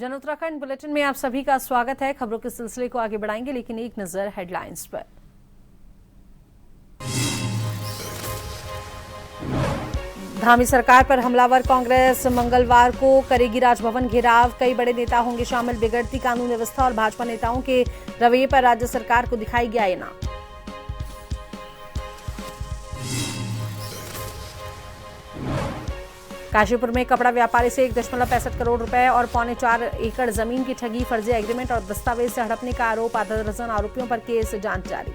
जन उत्तराखंड बुलेटिन में आप सभी का स्वागत है। खबरों के सिलसिले को आगे बढ़ाएंगे, लेकिन एक नजर हेडलाइंस पर। धामी सरकार पर हमलावर कांग्रेस मंगलवार को करेगी राजभवन घेराव। कई बड़े नेता होंगे शामिल। बिगड़ती कानून व्यवस्था और भाजपा नेताओं के रवैये पर राज्य सरकार को दिखाई आईना। काशीपुर में कपड़ा व्यापारी से 1.65 करोड़ रुपए और 4.25 एकड़ जमीन की ठगी, फर्जी एग्रीमेंट और दस्तावेज से हड़पने का आरोप। आधा दर्जन आरोपियों पर केस, जांच जारी।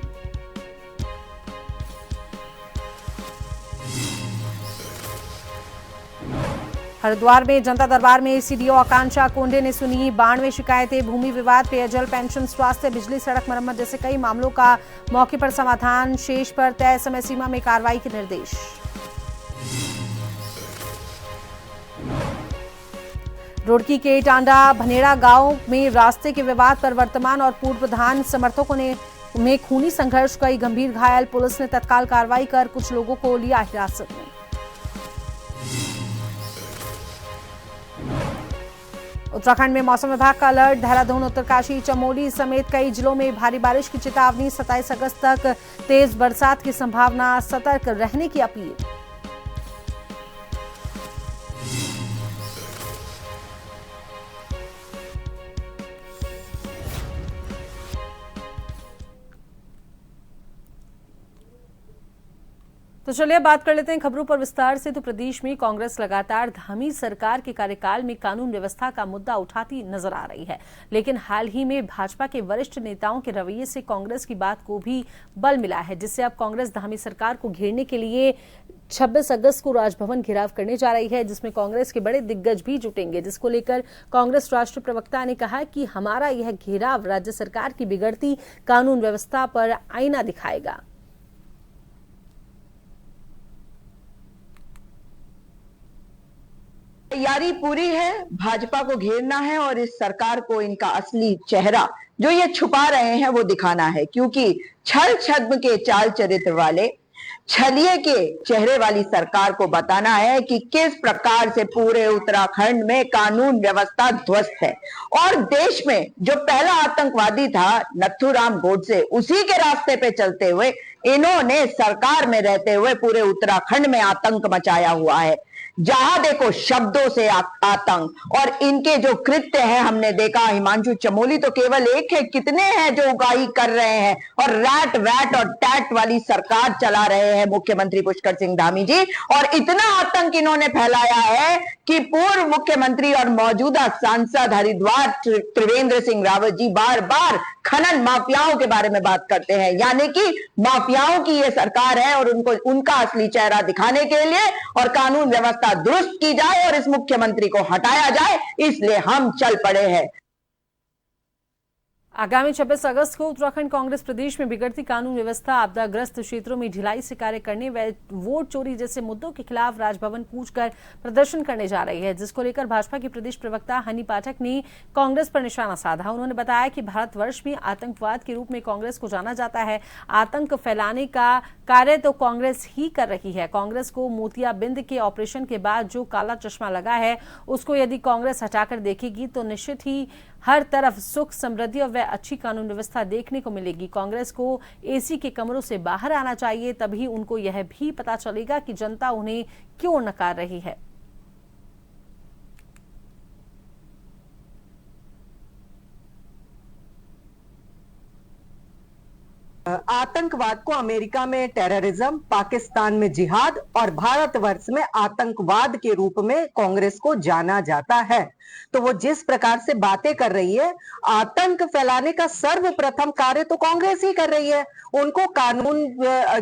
हरिद्वार में जनता दरबार में सीडीओ आकांक्षा कोंडे ने सुनी 92 शिकायतें। भूमि विवाद, पेयजल, पेंशन, स्वास्थ्य, बिजली, सड़क मरम्मत जैसे कई मामलों का मौके पर समाधान। शेष पर तय समय सीमा में कार्रवाई के निर्देश। रुड़की के टांडा भनेड़ा गांव में रास्ते के विवाद पर वर्तमान और पूर्व प्रधान समर्थकों में खूनी संघर्ष, कई गंभीर घायल। पुलिस ने तत्काल कार्रवाई कर कुछ लोगों को लिया हिरासत में। उत्तराखंड में मौसम विभाग का अलर्ट। देहरादून, उत्तरकाशी, चमोली समेत कई जिलों में भारी बारिश की चेतावनी। 27 अगस्त तक तेज बरसात की संभावना, सतर्क रहने की अपील। तो चलिए बात कर लेते हैं खबरों पर विस्तार से। तो प्रदेश में कांग्रेस लगातार धामी सरकार के कार्यकाल में कानून व्यवस्था का मुद्दा उठाती नजर आ रही है, लेकिन हाल ही में भाजपा के वरिष्ठ नेताओं के रवैये से कांग्रेस की बात को भी बल मिला है, जिससे अब कांग्रेस धामी सरकार को घेरने के लिए 26 अगस्त को राजभवन घेराव करने जा रही है, जिसमें कांग्रेस के बड़े दिग्गज भी जुटेंगे, जिसको लेकर कांग्रेस राष्ट्रीय प्रवक्ता ने कहा कि हमारा यह घेराव राज्य सरकार की बिगड़ती कानून व्यवस्था पर आईना दिखाएगा। तैयारी पूरी है, भाजपा को घेरना है और इस सरकार को इनका असली चेहरा जो ये छुपा रहे हैं वो दिखाना है, क्योंकि छल छद्म के चाल चरित्र वाले, छलिए के चेहरे वाली सरकार को बताना है कि किस प्रकार से पूरे उत्तराखंड में कानून व्यवस्था ध्वस्त है। और देश में जो पहला आतंकवादी था नथुराम गोडसे, उसी के रास्ते पे चलते हुए इन्होंने सरकार में रहते हुए पूरे उत्तराखंड में आतंक मचाया हुआ है। जहां देखो शब्दों से आतंक, और इनके जो कृत्य है हमने देखा। हिमांशु चमोली तो केवल एक है, कितने हैं जो उगाही कर रहे हैं और रैट वैट और टैट वाली सरकार चला रहे हैं मुख्यमंत्री पुष्कर सिंह धामी जी। और इतना आतंक इन्होंने फैलाया है कि पूर्व मुख्यमंत्री और मौजूदा सांसद हरिद्वार त्रिवेंद्र सिंह रावत जी बार बार खनन माफियाओं के बारे में बात करते हैं, यानी कि माफियाओं की ये सरकार है और उनको उनका असली चेहरा दिखाने के लिए और कानून व्यवस्था दुरुस्त की जाए और इस मुख्यमंत्री को हटाया जाए, इसलिए हम चल पड़े हैं। आगामी 26 अगस्त को उत्तराखंड कांग्रेस प्रदेश में बिगड़ती कानून व्यवस्था, आपदाग्रस्त क्षेत्रों में ढिलाई से कार्य करने व वोट चोरी जैसे मुद्दों के खिलाफ राजभवन कूचकर प्रदर्शन करने जा रही है, जिसको लेकर भाजपा की प्रदेश प्रवक्ता हनी पाठक ने कांग्रेस पर निशाना साधा। उन्होंने बताया कि भारतवर्ष में आतंकवाद के रूप में कांग्रेस को जाना जाता है। आतंक फैलाने का कार्य तो कांग्रेस ही कर रही है। कांग्रेस को मोतियाबिंद के ऑपरेशन के बाद जो काला चश्मा लगा है, उसको यदि कांग्रेस हटाकर देखेगी तो निश्चित ही हर तरफ सुख, समृद्धि और अच्छी कानून व्यवस्था देखने को मिलेगी। कांग्रेस को एसी के कमरों से बाहर आना चाहिए, तभी उनको यह भी पता चलेगा कि जनता उन्हें क्यों नकार रही है। आतंकवाद को अमेरिका में टेररिज्म, पाकिस्तान में जिहाद और भारतवर्ष में आतंकवाद के रूप में कांग्रेस को जाना जाता है। तो वो जिस प्रकार से बातें कर रही है, आतंक फैलाने का सर्वप्रथम कार्य तो कांग्रेस ही कर रही है। उनको कानून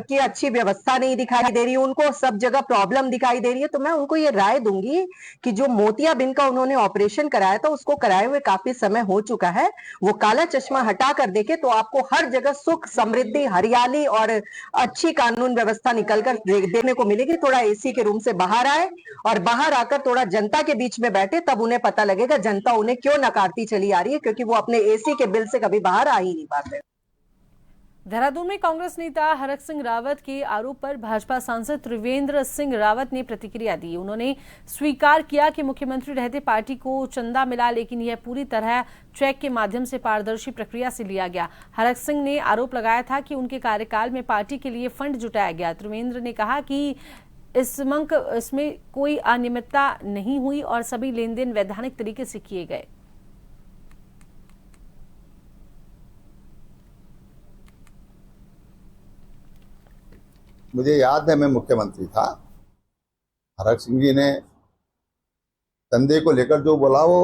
की अच्छी व्यवस्था नहीं दिखाई दे रही, उनको सब जगह प्रॉब्लम दिखाई दे रही है। तो मैं उनको ये राय दूंगी कि जो मोतियाबिंद का उन्होंने ऑपरेशन कराया था, उसको कराए हुए काफी समय हो चुका है। वो काला चश्मा हटा कर देखे तो आपको हर जगह सुख, समृद्धि, हरियाली और अच्छी कानून व्यवस्था निकलकर देखने को मिलेगी। थोड़ा एसी के रूम से बाहर आए और बाहर आकर थोड़ा जनता के बीच में बैठे, तब उन्हें पता लगेगा जनता उन्हें क्यों नकारती चली आ रही है, क्योंकि वो अपने एसी के बिल से कभी बाहर आ ही नहीं पाते। देहरादून में कांग्रेस नेता हरक सिंह रावत के आरोप पर भाजपा सांसद त्रिवेंद्र सिंह रावत ने प्रतिक्रिया दी। उन्होंने स्वीकार किया कि मुख्यमंत्री रहते पार्टी को चंदा मिला, लेकिन यह पूरी तरह चेक के माध्यम से पारदर्शी प्रक्रिया से लिया गया। हरक सिंह ने आरोप लगाया था कि उनके कार्यकाल में पार्टी के लिए फंड जुटाया गया। त्रिवेंद्र ने कहा कि इसमें कोई अनियमितता नहीं हुई और सभी लेन देन वैधानिक तरीके से किए गए। मुझे याद है मैं मुख्यमंत्री था, हरक सिंह जी ने चंदे को लेकर जो बोला वो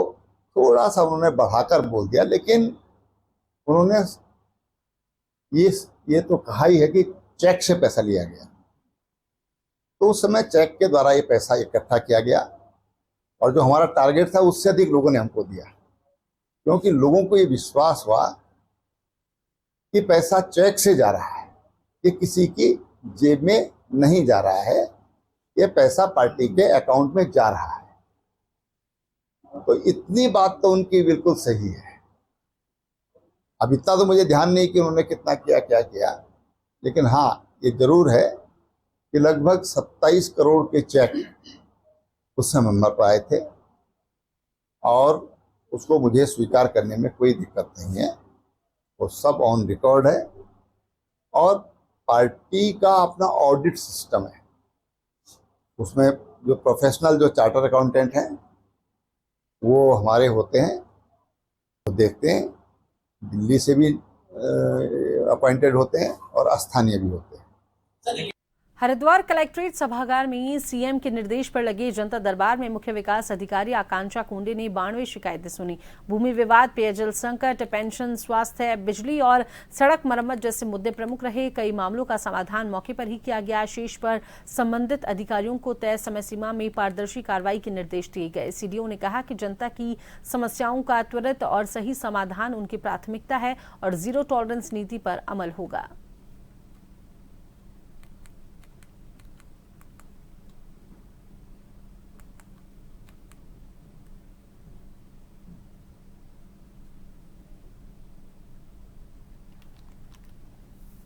थोड़ा सा उन्होंने बढ़ाकर बोल दिया, लेकिन उन्होंने ये तो कहा ही है कि चेक से पैसा लिया गया। तो उस समय चेक के द्वारा ये पैसा इकट्ठा किया गया और जो हमारा टारगेट था उससे अधिक लोगों ने हमको दिया, क्योंकि लोगों को ये विश्वास हुआ कि पैसा चेक से जा रहा है, ये किसी की जेब में नहीं जा रहा है, ये पैसा पार्टी के अकाउंट में जा रहा है। तो इतनी बात तो उनकी बिल्कुल सही है। अब इतना तो मुझे ध्यान नहीं कि उन्होंने कितना किया क्या किया, लेकिन हाँ ये जरूर है कि लगभग 27 करोड़ के चेक उस समय नंबर पर आए थे और उसको मुझे स्वीकार करने में कोई दिक्कत नहीं है। वो सब ऑन रिकॉर्ड है और पार्टी का अपना ऑडिट सिस्टम है, उसमें जो प्रोफेशनल जो चार्टर अकाउंटेंट हैं वो हमारे होते हैं, वो देखते हैं, दिल्ली से भी अपॉइंटेड होते हैं और स्थानीय भी होते हैं। हरिद्वार कलेक्ट्रेट सभागार में सीएम के निर्देश पर लगे जनता दरबार में मुख्य विकास अधिकारी आकांक्षा कुंडे ने 92 शिकायतें सुनी। भूमि विवाद, पेयजल संकट, पेंशन, स्वास्थ्य, बिजली और सड़क मरम्मत जैसे मुद्दे प्रमुख रहे। कई मामलों का समाधान मौके पर ही किया गया। शेष पर संबंधित अधिकारियों को तय समय सीमा में पारदर्शी कार्रवाई के निर्देश दिए गए। सीडीओ ने कहा कि जनता की समस्याओं का त्वरित और सही समाधान उनकी प्राथमिकता है और जीरो टॉलरेंस नीति पर अमल होगा।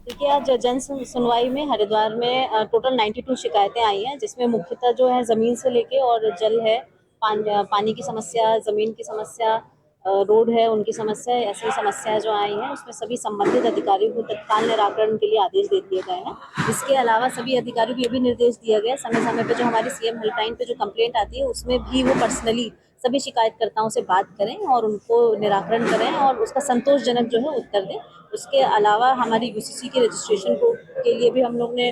देखिए, आज जन सुनवाई में हरिद्वार में टोटल 92 शिकायतें आई हैं, जिसमें मुख्यतः जो है ज़मीन से लेके और जल है, पानी की समस्या, ज़मीन की समस्या, रोड है उनकी समस्या, ऐसी समस्याएं जो आई हैं उसमें सभी संबंधित अधिकारियों को तत्काल निराकरण के लिए आदेश दे दिए गए हैं। इसके अलावा सभी अधिकारियों को ये भी निर्देश दिया गया समय समय पे जो हमारी सीएम हेल्पलाइन पे जो कंप्लेंट आती है उसमें भी वो पर्सनली सभी शिकायतकर्ताओं से बात करें और उनको निराकरण करें और उसका संतोषजनक जो है उत्तर दें। उसके अलावा हमारी यूसीसी के रजिस्ट्रेशन के लिए भी हम लोग ने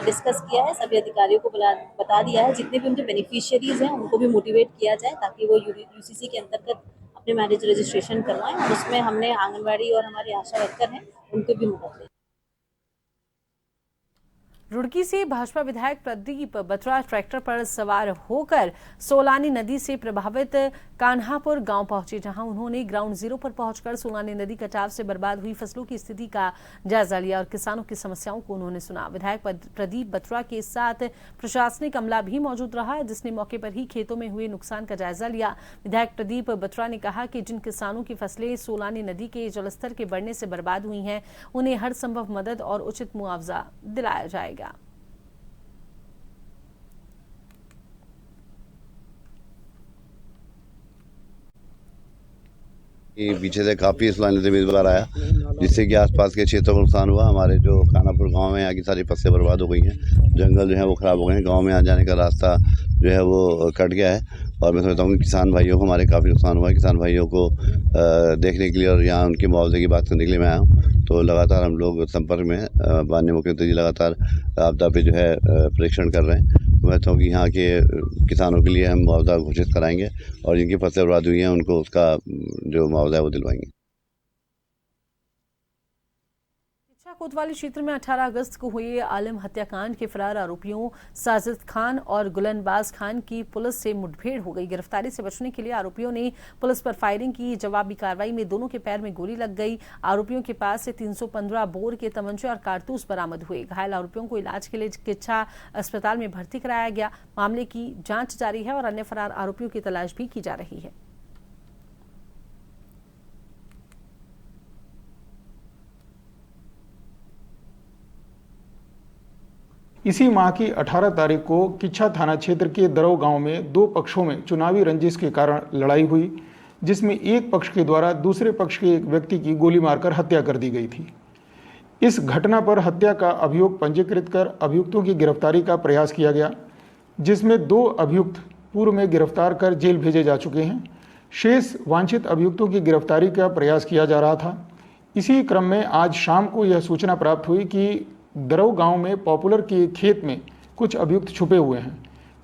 डिस्कस किया है, सभी अधिकारियों को बता दिया है, जितने भी उनके बेनिफिशियरीज हैं उनको भी मोटिवेट किया जाए ताकि वो यूसीसी के अंतर्गत अपने मैरिज रजिस्ट्रेशन करवाएं और उसमें हमने आंगनबाड़ी और हमारे आशा वर्कर हैं उनको भी मदद दी। रुड़की से भाजपा विधायक प्रदीप बत्रा ट्रैक्टर पर सवार होकर सोलानी नदी से प्रभावित कान्हापुर गांव पहुंचे, जहां उन्होंने ग्राउंड जीरो पर पहुंचकर सोलानी नदी कटाव से बर्बाद हुई फसलों की स्थिति का जायजा लिया और किसानों की समस्याओं को उन्होंने सुना। विधायक प्रदीप बत्रा के साथ प्रशासनिक अमला भी मौजूद रहा, जिसने मौके पर ही खेतों में हुए नुकसान का जायजा लिया। विधायक प्रदीप बत्रा ने कहा कि जिन किसानों की फसलें सोलानी नदी के जलस्तर के बढ़ने से बर्बाद हुई हैं, उन्हें हर संभव मदद और उचित मुआवजा दिलाया जाएगा। पीछे से काफ़ी सोलानी नदी में बार आया, जिससे कि आसपास के क्षेत्रों को नुकसान हुआ। हमारे जो कानापुर गांव में यहाँ की सारी फसलें बर्बाद हो गई हैं, जंगल जो है वो ख़राब हो गए हैं, गांव में आ जाने का रास्ता जो है वो कट गया है और मैं समझता हूँ कि किसान भाइयों को हमारे काफ़ी नुकसान हुआ है। किसान भाइयों को देखने के लिए और यहाँ उनके मुआवजे की बात करने के लिए मैं आया हूँ। तो लगातार हम लोग संपर्क में माननीय मुख्यमंत्री जी लगातार आपदा पे जो है परीक्षण कर रहे हैं। मैं चाहता हूँ कि यहाँ के किसानों के लिए हम मुआवजा घोषित कराएंगे और जिनकी फसलें बर्बाद हुई हैं उनको उसका जो मुआवजा है वो दिलवाएंगे। कोतवाली क्षेत्र में 18 अगस्त को हुए आलम हत्याकांड के फरार आरोपियों साजिद खान और गुलनबाज खान की पुलिस से मुठभेड़ हो गई। गिरफ्तारी से बचने के लिए आरोपियों ने पुलिस पर फायरिंग की। जवाबी कार्रवाई में दोनों के पैर में गोली लग गई। आरोपियों के पास से 315 बोर के तमंचे और कारतूस बरामद हुए। घायल आरोपियों को इलाज के लिए चिकित्सा अस्पताल में भर्ती कराया गया। मामले की जांच जारी है और अन्य फरार आरोपियों की तलाश भी की जा रही है। इसी माह की 18 तारीख को किच्छा थाना क्षेत्र के दरौ गांव में दो पक्षों में चुनावी रंजिश के कारण लड़ाई हुई, जिसमें एक पक्ष के द्वारा दूसरे पक्ष के एक व्यक्ति की गोली मारकर हत्या कर दी गई थी। इस घटना पर हत्या का अभियोग पंजीकृत कर अभियुक्तों की गिरफ्तारी का प्रयास किया गया, जिसमें 2 अभियुक्त पूर्व में गिरफ्तार कर जेल भेजे जा चुके हैं। शेष वांछित अभियुक्तों की गिरफ्तारी का प्रयास किया जा रहा था। इसी क्रम में आज शाम को यह सूचना प्राप्त हुई कि दरौ गांव में पॉपुलर के खेत में कुछ अभियुक्त छुपे हुए हैं।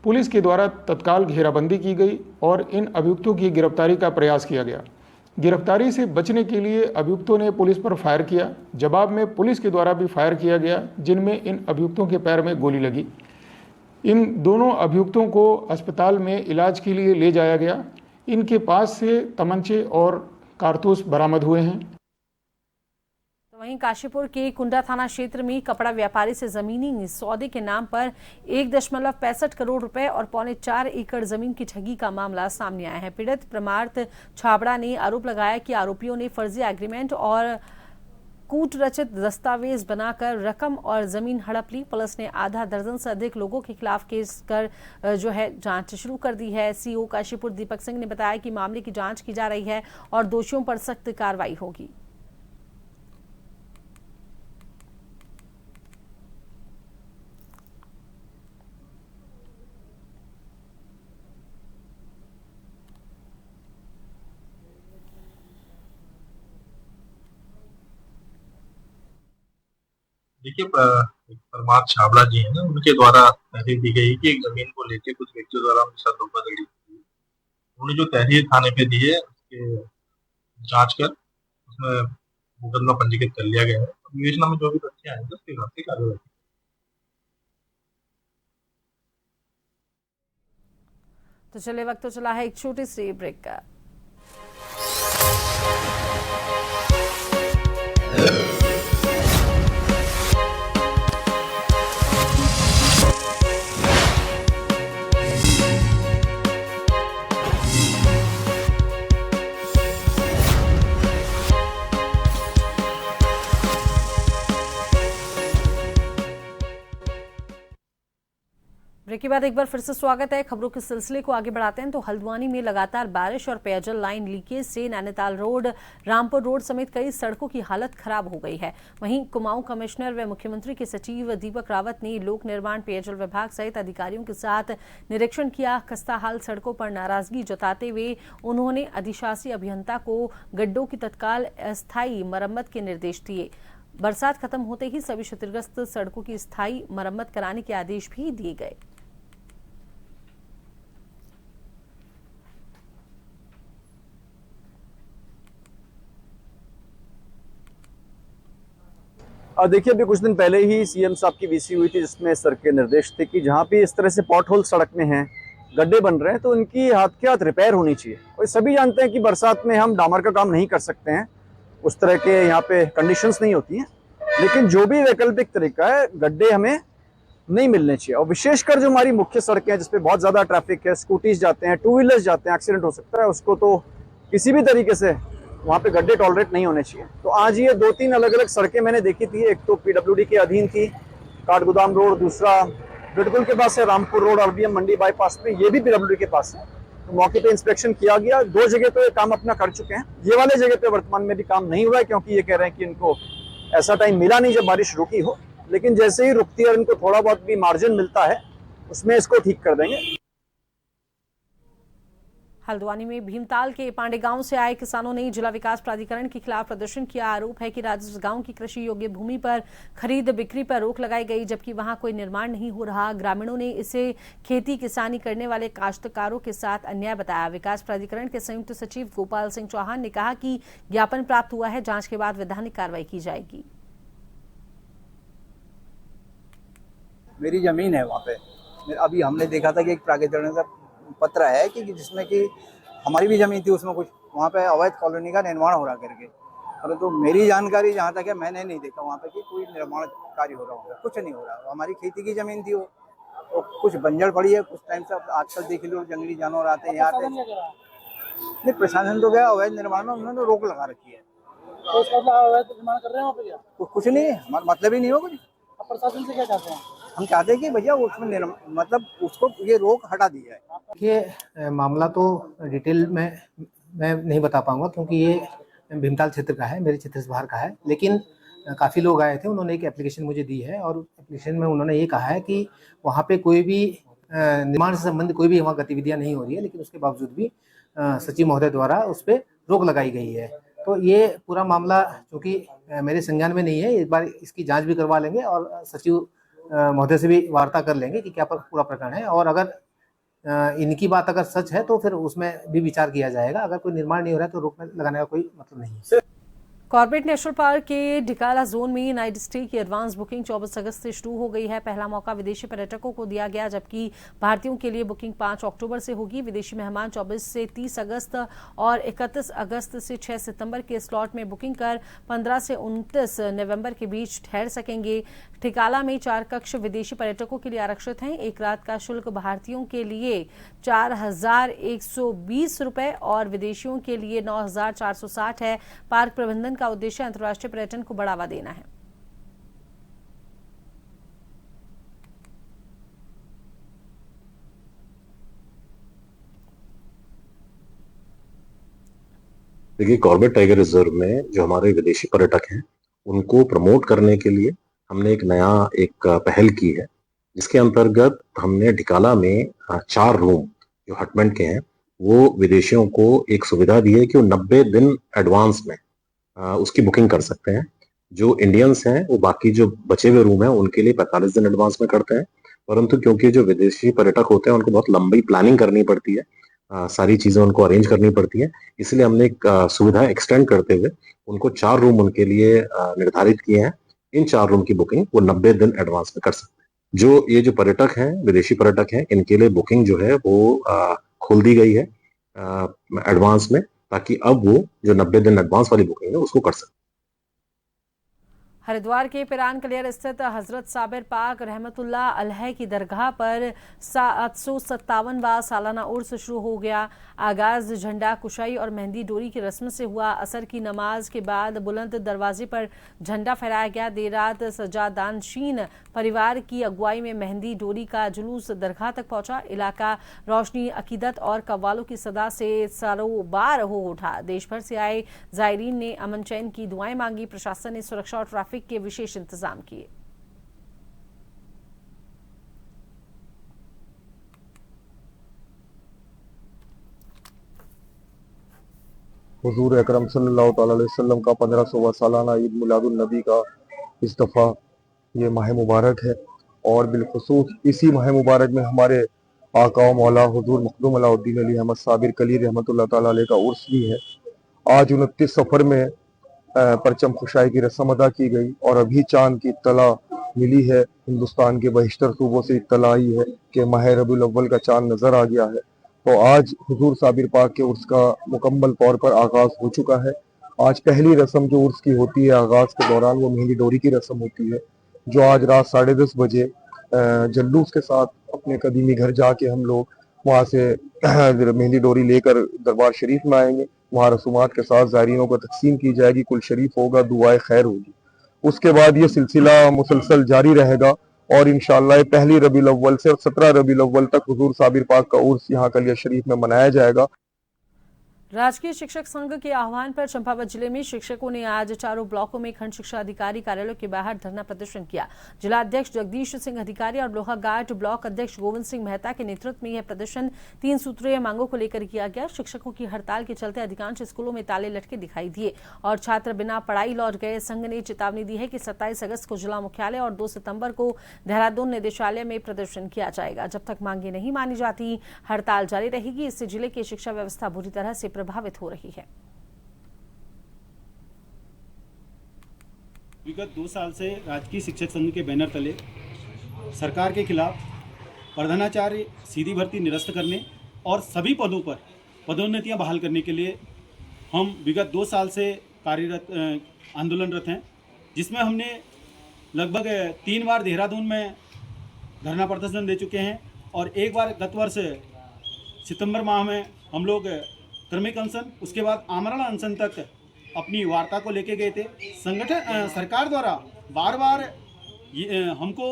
पुलिस के द्वारा तत्काल घेराबंदी की गई और इन अभियुक्तों की गिरफ्तारी का प्रयास किया गया। गिरफ्तारी से बचने के लिए अभियुक्तों ने पुलिस पर फायर किया। जवाब में पुलिस के द्वारा भी फायर किया गया, जिनमें इन अभियुक्तों के पैर में गोली लगी। इन दोनों अभियुक्तों को अस्पताल में इलाज के लिए ले जाया गया। इनके पास से तमंचे और कारतूस बरामद हुए हैं। वहीं काशीपुर के कुंडा थाना क्षेत्र में कपड़ा व्यापारी से जमीनी सौदे के नाम पर 1.65 करोड़ रुपए और 4.25 एकड़ जमीन की ठगी का मामला सामने आया है। पीड़ित प्रमार्थ छाबड़ा ने आरोप लगाया कि आरोपियों ने फर्जी एग्रीमेंट और कूट रचित दस्तावेज बनाकर रकम और जमीन हड़प ली। पुलिस ने आधा दर्जन से अधिक लोगों के खिलाफ केस कर जांच शुरू कर दी है। सीओ काशीपुर दीपक सिंह ने बताया कि मामले की जांच की जा रही है और दोषियों पर सख्त कार्रवाई होगी। देखिए परमार्थ छाबड़ा जी है ना, उनके द्वारा तहरीर दी गई कि एक जमीन को लेकर कुछ व्यक्तियों द्वारा उनके साथ धोखाधड़ी की। उन्होंने जो तहरीर थाने पे दी है उसके जांच कर उसमें मुकदमा पंजीकृत कर लिया गया है। विवेचना में जो भी तथ्य आएंगे उसके हिसाब से कार्रवाई। तो चले वक्त तो चला है एक छोटी सी ब्रेक का। ब्रेक के बाद एक बार फिर से स्वागत है। खबरों के सिलसिले को आगे बढ़ाते हैं तो हल्द्वानी में लगातार बारिश और पेयजल लाइन लीकेज से नैनीताल रोड, रामपुर रोड समेत कई सड़कों की हालत खराब हो गई है। वहीं कुमाऊं कमिश्नर व मुख्यमंत्री के सचिव दीपक रावत ने लोक निर्माण पेयजल विभाग सहित अधिकारियों के साथ निरीक्षण किया। खस्ताहाल सड़कों पर नाराजगी जताते हुए उन्होंने अधिशासी अभियंता को गड्ढों की तत्काल अस्थायी मरम्मत के निर्देश दिए। बरसात खत्म होते ही सभी क्षतिग्रस्त सड़कों की स्थायी मरम्मत कराने के आदेश भी दिए गए। देखिए, अभी कुछ दिन पहले ही सीएम साहब की वीसी हुई थी, जिसमें सर के निर्देश थे कि जहाँ पे इस तरह से पॉट होल सड़क में हैं, गड्ढे बन रहे हैं, तो इनकी हाथ के हाथ रिपेयर होनी चाहिए। और सभी जानते हैं कि बरसात में हम डामर का काम नहीं कर सकते हैं, उस तरह के यहाँ पे कंडीशंस नहीं होती हैं। लेकिन जो भी वैकल्पिक तरीका है, गड्ढे हमें नहीं मिलने चाहिए। और विशेषकर जो हमारी मुख्य सड़कें हैं जिसपे बहुत ज्यादा ट्रैफिक है, स्कूटीज जाते हैं, 2 व्हीलर्स जाते हैं, एक्सीडेंट हो सकता है, उसको तो किसी भी तरीके से वहाँ पे गड्ढे टॉलरेट नहीं होने चाहिए। तो आज ये 2-3 अलग अलग सड़कें मैंने देखी थी। एक तो पीडब्ल्यूडी के अधीन थी, काठगोदाम रोड, दूसरा बिडकुल के पास है रामपुर रोड, आरबीएम मंडी बाईपास में, ये भी पीडब्ल्यूडी के पास है। तो मौके पे इंस्पेक्शन किया गया, 2 जगह तो ये काम अपना कर चुके हैं। ये वाले जगह पे वर्तमान में भी काम नहीं हुआ है, क्योंकि ये कह रहे हैं कि इनको ऐसा टाइम मिला नहीं जब बारिश रुकी हो। लेकिन जैसे ही रुकती है और इनको थोड़ा बहुत भी मार्जिन मिलता है, उसमें इसको ठीक कर देंगे। हल्द्वानी में भीमताल के पांडे गांव से आए किसानों ने जिला विकास प्राधिकरण के खिलाफ प्रदर्शन किया। आरोप है कि राजस्व गांव की कृषि योग्य भूमि पर खरीद बिक्री पर रोक लगाई गई, जबकि वहां कोई निर्माण नहीं हो रहा। ग्रामीणों ने इसे खेती किसानी करने वाले काश्तकारों के साथ अन्याय बताया। विकास प्राधिकरण के संयुक्त सचिव गोपाल सिंह चौहान ने कहा कि ज्ञापन प्राप्त हुआ है, जांच के बाद वैधानिक कार्रवाई की जाएगी। मेरी जमीन है वहाँ पे। अभी हमने देखा था कि एक प्राधिकरण का पत्र है कि जिसमें कि हमारी भी जमीन थी, उसमें कुछ वहाँ पे अवैध कॉलोनी का निर्माण हो रहा करके। परंतु तो मेरी जानकारी जहाँ तक है, मैंने नहीं देखा वहाँ पे कि कोई निर्माण कार्य हो रहा होगा, कुछ नहीं हो रहा। हमारी खेती की जमीन थी वो, तो कुछ बंजर पड़ी है कुछ टाइम से। आजकल देख लो जंगली जानवर आते हैं यहाँ पे। नहीं, प्रशासन तो गया अवैध निर्माण में, उन्होंने रोक लगा रखी है। तो अवैध निर्माण कर रहे हैं वहाँ पे क्या? कुछ नहीं, हमारा मतलब ही नहीं हो कुछ। प्रशासन से क्या चाहते हैं? हम चाहते हैं कि भैया उसमें मतलब उसको ये रोक हटा दी जाए। देखिए मामला तो डिटेल में मैं नहीं बता पाऊंगा क्योंकि ये भीमताल क्षेत्र का है, मेरे क्षेत्र से बाहर का है। लेकिन काफ़ी लोग आए थे, उन्होंने एक एप्लीकेशन मुझे दी है और एप्लीकेशन में उन्होंने ये कहा है कि वहाँ पे कोई भी निर्माण से संबंधित कोई भी वहाँ गतिविधियाँ नहीं हो रही है, लेकिन उसके बावजूद भी सचिव महोदय द्वारा उस पर रोक लगाई गई है। तो ये पूरा मामला चूँकि मेरे संज्ञान में नहीं है, एक बार इसकी जाँच भी करवा लेंगे और सचिव महोदय से भी वार्ता कर लेंगे कि क्या पूरा प्रकरण है, और अगर इनकी बात अगर सच है तो फिर उसमें भी विचार किया जाएगा। अगर कोई निर्माण नहीं हो रहा है तो रोक लगाने का कोई मतलब नहीं है। कॉर्बेट नेशनल पार्क के ढिकाला जोन में नाइट स्टे की एडवांस बुकिंग 24 अगस्त से शुरू हो गई है। पहला मौका विदेशी पर्यटकों को दिया गया, जबकि भारतीयों के लिए बुकिंग 5 अक्टूबर से होगी। विदेशी मेहमान 24 से 30 अगस्त और 31 अगस्त से 6 सितंबर के स्लॉट में बुकिंग कर 15 से 29 नवंबर के बीच ठहर सकेंगे। ठिकाला में 4 कक्ष विदेशी पर्यटकों के लिए आरक्षित हैं। एक रात का शुल्क भारतीयों के लिए 4,120 रुपए और विदेशियों के लिए 9,460 है। पार्क प्रबंधन का उद्देश्य अंतर्राष्ट्रीय पर्यटन को बढ़ावा देना है। देखिए, कॉर्बेट टाइगर रिजर्व में जो हमारे विदेशी पर्यटक हैं उनको प्रमोट करने के लिए हमने एक पहल की है, जिसके अंतर्गत हमने ढिकाला में 4 रूम जो हटमेंट के हैं वो विदेशियों को एक सुविधा दी है कि वो 90 दिन एडवांस में उसकी बुकिंग कर सकते हैं। जो इंडियंस हैं वो बाकी जो बचे हुए रूम हैं उनके लिए 45 दिन एडवांस में करते हैं, परंतु क्योंकि जो विदेशी पर्यटक होते हैं उनको बहुत लंबी प्लानिंग करनी पड़ती है, सारी चीजें उनको अरेंज करनी पड़ती है, इसलिए हमने एक सुविधा एक्सटेंड करते हुए उनको 4 रूम उनके लिए निर्धारित किए हैं। इन 4 रूम की बुकिंग वो 90 दिन एडवांस में कर सकते हैं। जो ये जो पर्यटक हैं, विदेशी पर्यटक हैं, इनके लिए बुकिंग जो है वो खोल दी गई है एडवांस में, ताकि अब वो जो 90 दिन एडवांस वाली बुकिंग है उसको कर सकते। हरिद्वार के पिरान कलियर स्थित हजरत साबिर पाक रहमतुल्लाह अलैह की दरगाह पर 757वां सालाना उर्स शुरू हो गया। आगाज झंडा कुशाई और मेहंदी डोरी की रस्म से हुआ। असर की नमाज के बाद बुलंद दरवाजे पर झंडा फहराया गया। देर रात सजादानशीन परिवार की अगुवाई में मेहंदी डोरी का जुलूस दरगाह तक पहुंचा। इलाका रोशनी, अकीदत और कव्वालों की सदा से सरोबार हो उठा। देश भर से आए जायरीन ने अमन चैन की दुआएं मांगी। प्रशासन ने सुरक्षा और ट्रैफिक के विशेष इंतजाम किए। हुजूर अकरम सल्लल्लाहु अलैहि वसल्लम का 1500वां सालाना ईद मिलादुन नबी का इस दफ़ा ये माह मुबारक है, और बिलखुसूस इसी माह मुबारक में हमारे आका मौला हुजूर मखदूम अलाउद्दीन अली अहमद साबिर कली रहमतुल्लाह ताला अलैह का उर्स भी है। आज 29 सफ़र में परचम खुशाई की रस्म अदा की गई और अभी चांद की इत्तला मिली है। हिंदुस्तान के बहिश्तर सूबों से इत्तला आई है कि माह रबीउल अव्वल का चांद नजर आ गया है। तो आज हुजूर साबिर पाक के उर्स का मुकम्मल तौर पर आगाज हो चुका है। आज पहली रस्म जो उर्स की होती है आगाज के दौरान वो मेहंदी डोरी की रस्म होती है, जो आज रात 10:30 बजे जल्लूस के साथ अपने कदीमी घर जाके हम लोग वहाँ से मेहंदी डोरी लेकर दरबार शरीफ में आएंगे। वहाँ रसूमात के साथ ज़ायरीनों को तकसीम की जाएगी, कुल शरीफ होगा, दुआए खैर होगी। उसके बाद ये सिलसिला मुसलसल जारी रहेगा और इंशाअल्लाह पहली रबीउल अव्वल से 17 रबीउल अव्वल तक हुजूर साबिर पाक का उर्स यहाँ कलिया शरीफ में मनाया जाएगा। राजकीय शिक्षक संघ के आह्वान पर चंपावत जिले में शिक्षकों ने आज चारों ब्लॉकों में खंड शिक्षा अधिकारी कार्यालयों के बाहर धरना प्रदर्शन किया। जिला अध्यक्ष जगदीश सिंह अधिकारी और लोहाघाट ब्लॉक अध्यक्ष गोविंद सिंह मेहता के नेतृत्व में यह प्रदर्शन 3 सूत्रीय मांगों को लेकर किया गया। शिक्षकों की हड़ताल के चलते अधिकांश स्कूलों में ताले लटके दिखाई दिए और छात्र बिना पढ़ाई लौट गए। संघ ने चेतावनी दी है कि 27 अगस्त को जिला मुख्यालय और 2 सितंबर को देहरादून निदेशालय में प्रदर्शन किया जाएगा। जब तक मांगे नहीं मानी जाती हड़ताल जारी रहेगी। इससे जिले की शिक्षा व्यवस्था बुरी तरह से प्रभावित हो रही है। विगत 2 साल से राजकीय शिक्षक संघ के बैनर तले सरकार के खिलाफ प्रधानाचार्य सीधी भर्ती निरस्त करने और सभी पदों पर पदोन्नतियां बहाल करने के लिए हम विगत 2 साल से कार्यरत आंदोलनरत हैं, जिसमें हमने लगभग 3 बार देहरादून में धरना प्रदर्शन दे चुके हैं और एक बार गत वर्ष सितंबर माह में हम लोग क्रमिक अनशन, उसके बाद आमरण अनशन तक अपनी वार्ता को लेके गए थे। संगठन सरकार द्वारा बार बार हमको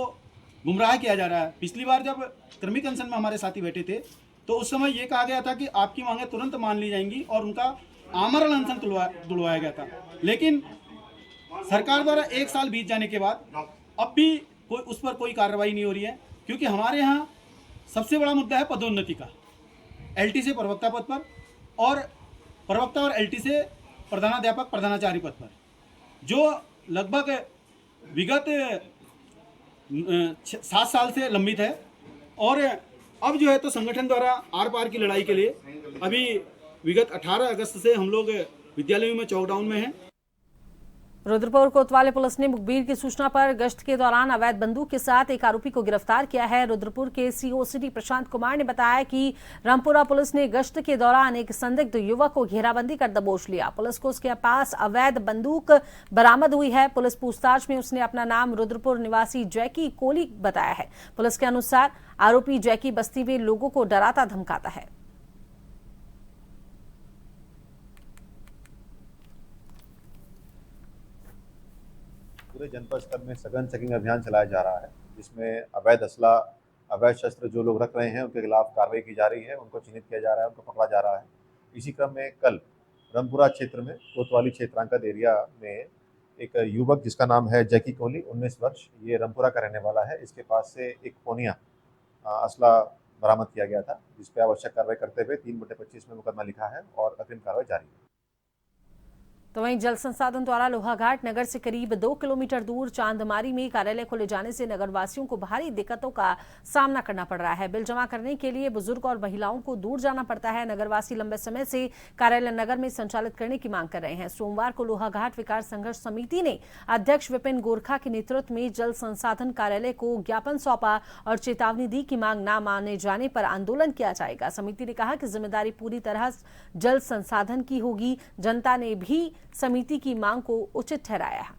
गुमराह किया जा रहा है। पिछली बार जब क्रमिक अनशन में हमारे साथी बैठे थे तो उस समय ये कहा गया था कि आपकी मांगें तुरंत मान ली जाएंगी और उनका आमरण अनशन तुड़वाया गया था। लेकिन सरकार द्वारा 1 साल बीत जाने के बाद अब भी उस पर कोई कार्रवाई नहीं हो रही है, क्योंकि हमारे यहाँ सबसे बड़ा मुद्दा है पदोन्नति का। LT से प्रवक्ता पद पर और प्रवक्ता और LT से प्रधानाध्यापक प्रधानाचार्य पद पर, जो लगभग विगत 7 साल से लंबित है। और अब जो है तो संगठन द्वारा आर पार की लड़ाई के लिए अभी विगत 18 अगस्त से हम लोग विद्यालयों में चौकडाउन में हैं। रुद्रपुर कोतवाली पुलिस ने मुखबिर की सूचना पर गश्त के दौरान अवैध बंदूक के साथ एक आरोपी को गिरफ्तार किया है। रुद्रपुर के COCD प्रशांत कुमार ने बताया कि रामपुरा पुलिस ने गश्त के दौरान एक संदिग्ध युवक को घेराबंदी कर दबोच लिया। पुलिस को उसके पास अवैध बंदूक बरामद हुई है। पुलिस पूछताछ में उसने अपना नाम रुद्रपुर निवासी जैकी कोली बताया है। पुलिस के अनुसार आरोपी जैकी बस्ती में लोगों को डराता धमकाता है। पूरे जनपद स्तर में सघन चेकिंग अभियान चलाया जा रहा है, जिसमें अवैध असला, अवैध शस्त्र जो लोग रख रहे हैं उनके खिलाफ कार्रवाई की जा रही है, उनको चिन्हित किया जा रहा है, उनको पकड़ा जा रहा है। इसी क्रम में कल रामपुरा क्षेत्र में कोतवाली क्षेत्रांतर्गत एरिया में एक युवक जिसका नाम है जैकी कोहली, 19 वर्ष, ये रामपुरा का रहने वाला है। इसके पास से एक फोनिया असला बरामद किया गया था, जिस पर आवश्यक कार्रवाई करते हुए 3/25 में मुकदमा लिखा है और अग्रिम कार्रवाई जारी है। तो वहीं जल संसाधन द्वारा लोहाघाट नगर से करीब 2 किलोमीटर दूर चांदमारी में कार्यालय खोले जाने से नगरवासियों को भारी दिक्कतों का सामना करना पड़ रहा है। बिल जमा करने के लिए बुजुर्ग और महिलाओं को दूर जाना पड़ता है। नगरवासी लंबे समय से कार्यालय नगर में संचालित करने की मांग कर रहे हैं। सोमवार को लोहाघाट विकास संघर्ष समिति ने अध्यक्ष विपिन गोरखा के नेतृत्व में जल संसाधन कार्यालय को ज्ञापन सौंपा और चेतावनी दी कि मांग न माने जाने पर आंदोलन किया जाएगा। समिति ने कहा कि जिम्मेदारी पूरी तरह जल संसाधन की होगी। जनता ने भी समिति की मांग को उचित ठहराया है।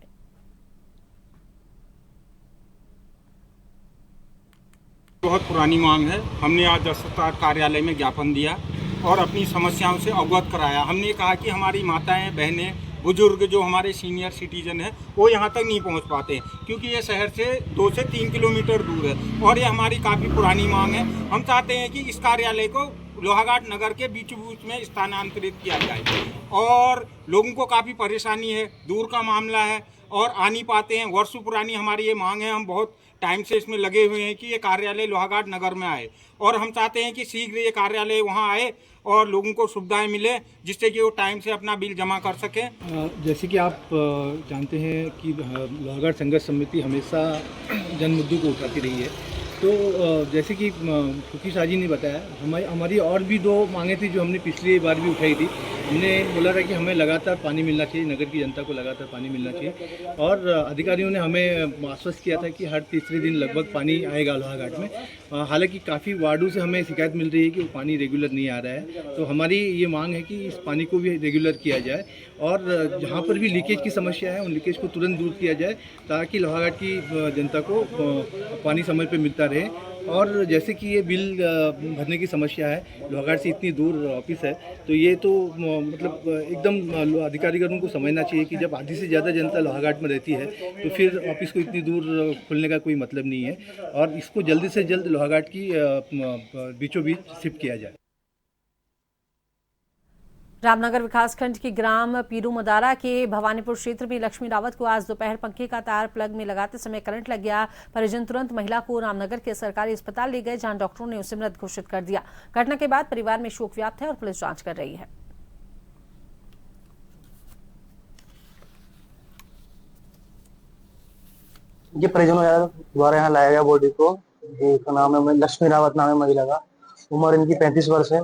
बहुत पुरानी मांग है। हमने आज जल संसाधन कार्यालय में ज्ञापन दिया और अपनी समस्याओं से अवगत कराया। हमने कहा कि हमारी माताएं, बहनें, बुजुर्ग जो हमारे सीनियर सिटीजन हैं वो यहाँ तक नहीं पहुँच पाते, क्योंकि ये शहर से 2 से 3 किलोमीटर दूर है और ये हमारी काफ़ी पुरानी मांग है। हम चाहते हैं कि इस कार्यालय को लोहाघाट नगर के बीचों बीच में स्थानांतरित किया जाए और लोगों को काफ़ी परेशानी है, दूर का मामला है और आ नहीं पाते हैं। वर्षों पुरानी हमारी ये मांग है। हम बहुत टाइम से इसमें लगे हुए हैं कि ये कार्यालय लोहाघाट नगर में आए और हम चाहते हैं कि शीघ्र ये कार्यालय वहाँ आए और लोगों को सुविधाएं मिले, जिससे कि वो टाइम से अपना बिल जमा कर सकें। जैसे कि आप जानते हैं कि लोहाघाट संघर्ष समिति हमेशा जन मुद्दों को उठाती रही है। तो जैसे कि खुकी साजी ने बताया, हमारी और भी 2 मांगे थी जो हमने पिछली बार भी उठाई थी। हमने बोला था कि हमें लगातार पानी मिलना चाहिए, नगर की जनता को लगातार पानी मिलना चाहिए और अधिकारियों ने हमें आश्वस्त किया था कि हर तीसरे दिन लगभग पानी आएगा लोहाघाट में। हालांकि काफ़ी वार्डों से हमें शिकायत मिल रही है कि वो पानी रेगुलर नहीं आ रहा है। तो हमारी ये मांग है कि इस पानी को भी रेगुलर किया जाए और जहाँ पर भी लीकेज की समस्या है उन लीकेज को तुरंत दूर किया जाए, ताकि लोहाघाट की जनता को पानी समय पर मिलता रहे। और जैसे कि ये बिल भरने की समस्या है, लोहाघाट से इतनी दूर ऑफिस है, तो ये तो मतलब एकदम अधिकारियों को समझना चाहिए कि जब आधी से ज़्यादा जनता लोहाघाट में रहती है तो फिर ऑफिस को इतनी दूर खुलने का कोई मतलब नहीं है और इसको जल्दी से जल्द लोहाघाट की बीचों बीच शिफ्ट किया जाए। रामनगर विकासखंड के ग्राम पीरू मदारा के भवानीपुर क्षेत्र में लक्ष्मी रावत को आज दोपहर पंखे का तार प्लग में लगाते समय करंट लग गया। परिजन तुरंत महिला को रामनगर के सरकारी अस्पताल ले गए, जहां डॉक्टरों ने उसे मृत घोषित कर दिया। घटना के बाद परिवार में शोक व्याप्त है और पुलिस जांच कर रही है। ये परिजनों द्वारा यहाँ लाया गया बॉडी को। इसका नाम है लक्ष्मी रावत, नाम है महिला का, उम्र इनकी 35 वर्ष है।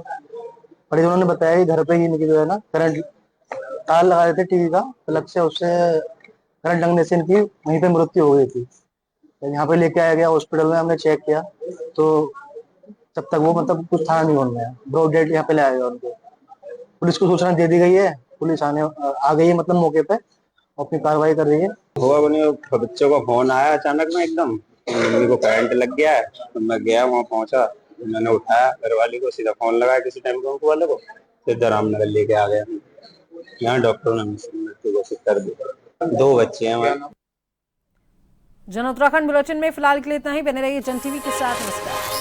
परिजनों ने बताया कि घर पे ही इनकी जो है ना करंट तार लगा रहे थे टीवी का प्लग से, उससे करंट लगने से इनकी वहीं पे मृत्यु हो गई थी। तो यहाँ पे लेके आया गया हॉस्पिटल में, हमने चेक किया तो जब तक वो मतलब कुछ था नहीं होने, ब्रॉड डेड यहाँ पे लाया गया उनको। पुलिस को सूचना दे दी गई है, पुलिस आ गई है मतलब मौके पे, अपनी कार्रवाई कर रही है। हुआ बने बच्चों का फोन आया अचानक में एकदम, मम्मी को करंट लग गया है। तो मैं गया, वहाँ पहुंचा, मैंने उठाया घरवाली को, सीधा फोन लगाया किसी टाइम को वाले को, सीधा रामनगर लेके आ गया। यहाँ डॉक्टरों ने मृत्यु घोषित कर दी। 2 बच्चे हैं। जन उत्तराखंड बुलेटिन में फिलहाल के लिए इतना ही। बने रहिए जन टीवी के साथ। नमस्कार।